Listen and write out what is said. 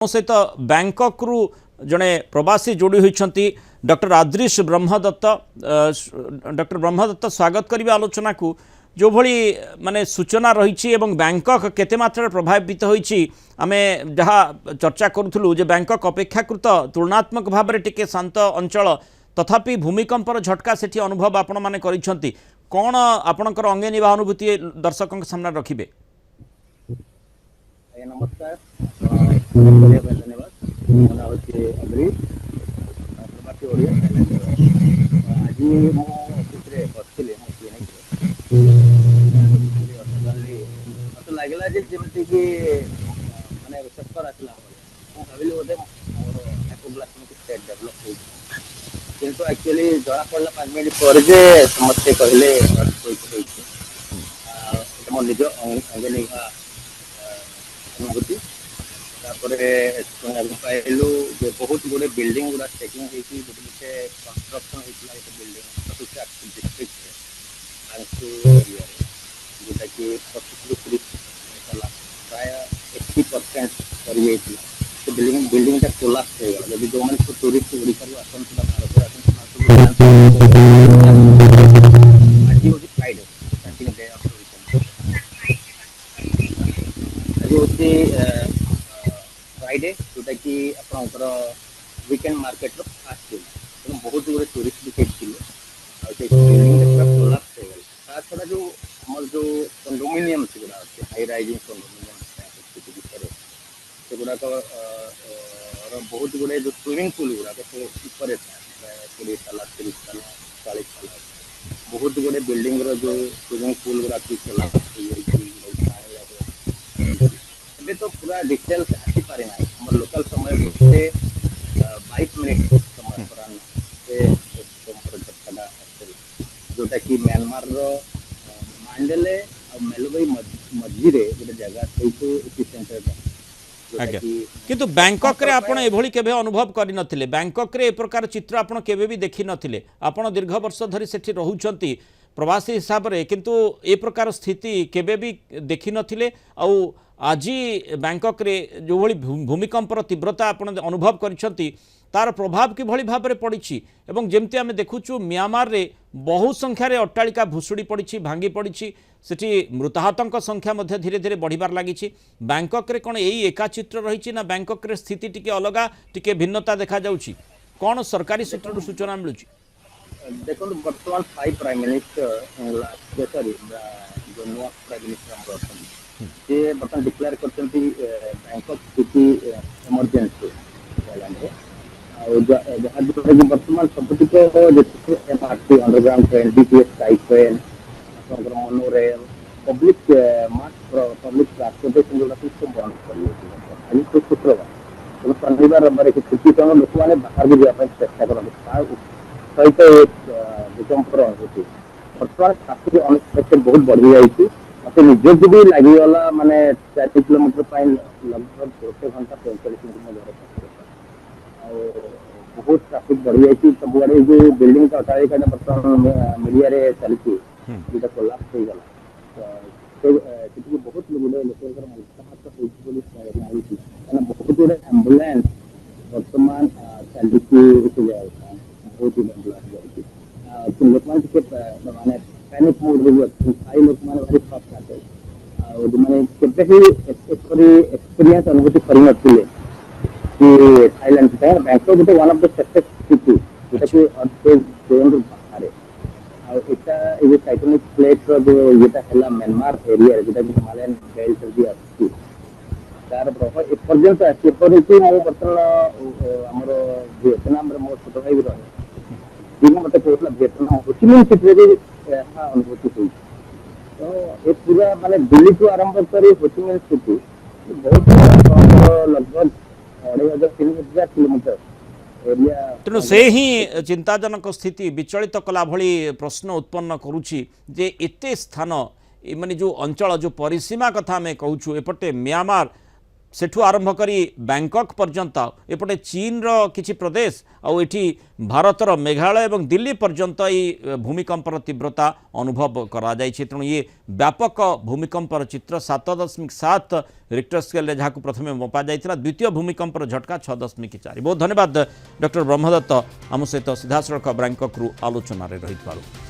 सहित बैंकक रु जड़े प्रवासी जोड़ी होती डॉक्टर आदृश ब्रह्मदत्त। डॉक्टर ब्रह्मदत्त स्वागत करिबा आलोचना को जो भली माने सूचना रही बैंकक केते मात्रा प्रभावित होईची आमे जहाँ चर्चा करूथुलु जे बैंकक अपेक्षाकृत तुलनात्मक भाव में टिके शांत अंचल तथापि भूमिकंपर झटका सेठी अनुभव आपण माने करिसंती कौन आपणकर अंगे निभा अनुभूति दर्शकों सामने रखिबे। नमस्कार धन्यवाद मो नाम हूँ अग्रीश प्रवासी ओडिया आज मो ऑफिस बसली मत लगला जमी कि माने चक्कर आसला भाविली बोधे मोर स्टेट डेभलप हो किंतु एक्चुअली जना पड़ा 5 मिनट पर समस्ते कहले मोर निज अंगे निभा अनुभूति पाइलु बहुत गुड़े बिल्डिंग गुड़ा चेकिंग गोटे गोटे कंस्ट्रक्शन होता है बिल्डिंग डिस्ट्रिक्ट जोटा कि 25-30 प्राय 80% कर बिल्डिंग कोलाप्स हो गला जब जो मैंने टूरिस्ट ओडिशा आसता भारत आज हूँ फ्राइडे स्टार्टिंग डे ऑफ आज हूँ फ्राइडे जोटा कि आपंकर वीकेंड मार्केट फास्ट दिन तेना बहुत गुड़े टूरिस्ट भी थे कोलाप्स हो गला छड़ा जो आम जो कंडोमिनियम गुड़ा अच्छे हाई राइजिंग कंडोमिनियम से गुड़ाक बहुत गुड़े जो स्विमिंग पूल गुड़ाक ऊपर प्राय 20 ताला 30 ताला 40 ताला बहुत गुड़े बिल्डिंग जो स्विमिंग पूल गुड़ा कोलाप्स तो पूरा डिटेल्स आसी पारे ना हम लोकल समय से 22 मिनट समय झटका जोटा कि म्यांमार मांडेले और मेलुबई मझी गोटे जगह किंतु बैंकक रे आपण एभली केबे अनुभव करि नथिले बैंकक रे ए प्रकार चित्र आपण केबे भी देखि नथिले आपण दीर्घ वर्ष धरि सेठी रहुचंती प्रवासी हिसाब रे किंतु ए प्रकार स्थिति केबे भी देखि नथिले आउ आज बैंकक रे जो भली भूमिकंपर तीव्रता आपण अनुभव करिसंती तार प्रभाव कि भली भाव में पड़ी एवं जमती आम देखुचु म्यांमार रे बहु संख्यार अट्टालिका भुशुड़ी पड़ी भांगी पड़ी सेठी मृताहतों संख्या मध्य धीरे धीरे बढ़िबार लगी बैंकक रे कौन यही एका चित्र रही ना बैंकक रे स्थिति टिके अलगा टिके भिन्नता देखा जाउची कौन सरकारी सूत्र सूचना मिलूँ देखो बर्तमान 5 प्राइम मिनिस्टर सॉरी जो नुआ प्राइम मिनिस्टर से बर्तमान डिक्लेयर कर बैंकक सिटी इमरजेंसी जहाँ बर्तमान सबुठ MRT underground train BTS sky train monorail public mass public transportation जो सब बंद कर आज तो शुक्रवार शनिवार रविवार छुट्टी समय लोक मैंने बाहर भी जावाई चेष्टा करते सहित भूकंपर अनुभूति बर्तमान ट्राफिक अनएक्सपेक्टेड बहुत बढ़ी जाती मत निजक भी लगिगला माने 40 किलोमीटर लगभग 1 घंटा 45 मिनट बहुत ट्राफिक बढ़ी जाती सबुआड़े जो बिल्डिंग का अटारिका बर्तमान मीडिया चलती जो कोलाप्स हो गला बहुत गुड़े लोक मृत्युहात बहुत गुड़े एम्बुलेंस बर्तमान चलती बहुत लोक माने पैनिक मोड रे साई लोक माने भारी फर्स्ट आते माने केबे ही एक्सपीरियंस अनुभूति करि नथिले कि थाईलैंड बैंकॉक गोटे one of the safest city जोटा कि अर्थक्वेक जोन बाहर एटा ये साइक्लोनिक प्लेट रो जो येटा हला म्यांमार एरिया जोटा कि हिमालयन बेल्ट भी आछि तार प्रभाव ए पर्यंत आछि पर मो बर्तमान हमर वियतनाम रे मो छोट भाई रहे दिन मत कहला वियतनाम होचिमिन सिटी रे अनुभूति हुई तो ये पूरा माने दिल्ली टू आरंभ कर होचिमिन सिटी बहुत लगभग 2500-3000 किलोमीटर एरिया तेणु से ही चिंताजनक स्थिति विचलित कला भली प्रश्न उत्पन्न करुछि जे एते स्थान माने जो अंचल जो परिसीमा कथा में कहूँ एपटे म्यांमार सेठू आरंभ करी बैंकॉक पर्यंत एपटे चीन रो किछि प्रदेश आउ एठी भारतर मेघालय और दिल्ली पर्यंत ये भूमिकंपर तीव्रता अनुभव करा जायछि। तेणु ये व्यापक भूमिकंपर चित्र 7.7 रिक्टर स्केल जहाँ प्रथम मपा जाइथिला, द्वितीय भूमिकंपर झटका 6.4। बहुत धन्यवाद डॉक्टर ब्रह्मदत्त आम सहित सीधासख बैंकॉक रु आलोचन रही।